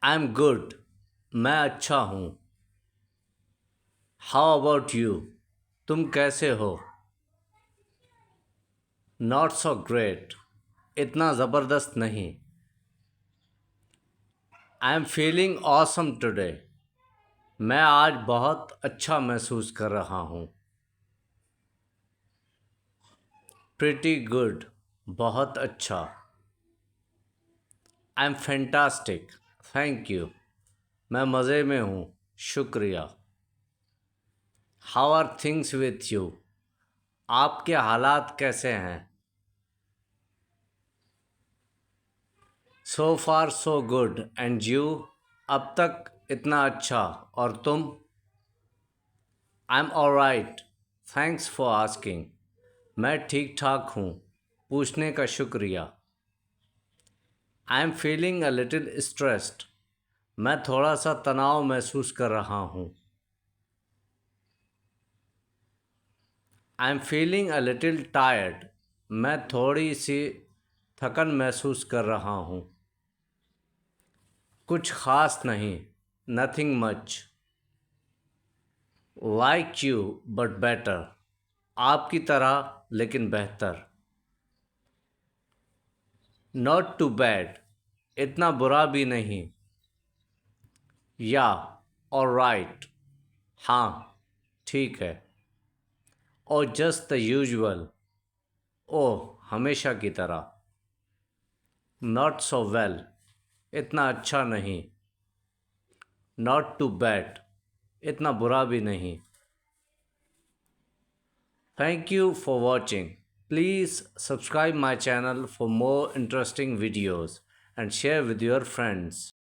I am good. मैं अच्छा हूँ। How about you? तुम कैसे हो? Not so great. इतना ज़बरदस्त नहीं। I am feeling awesome today. मैं आज बहुत अच्छा महसूस कर रहा हूँ। Pretty good. बहुत अच्छा। I am fantastic. Thank you. मैं मज़े में हूँ। शुक्रिया। How are things with you? आपके हालात कैसे हैं? So far so good and you? अब तक इतना अच्छा। और तुम? I am alright. Thanks for asking. मैं ठीक ठाक हूँ। पूछने का शुक्रिया। आई am feeling a little stressed. मैं थोड़ा सा तनाव महसूस कर रहा हूँ। आई am feeling a little tired. मैं थोड़ी सी थकन महसूस कर रहा हूँ। कुछ ख़ास नहीं। Nothing much. Like you but better. आपकी तरह लेकिन बेहतर। Not too bad. इतना बुरा भी नहीं। या ऑलराइट। हाँ, ठीक है। और जस्ट द यूजुअल। ओह, हमेशा की तरह। Not so well. इतना अच्छा नहीं। Not too bad. इतना बुरा भी नहीं। Thank you for watching. Please subscribe my channel for more interesting videos and share with your friends.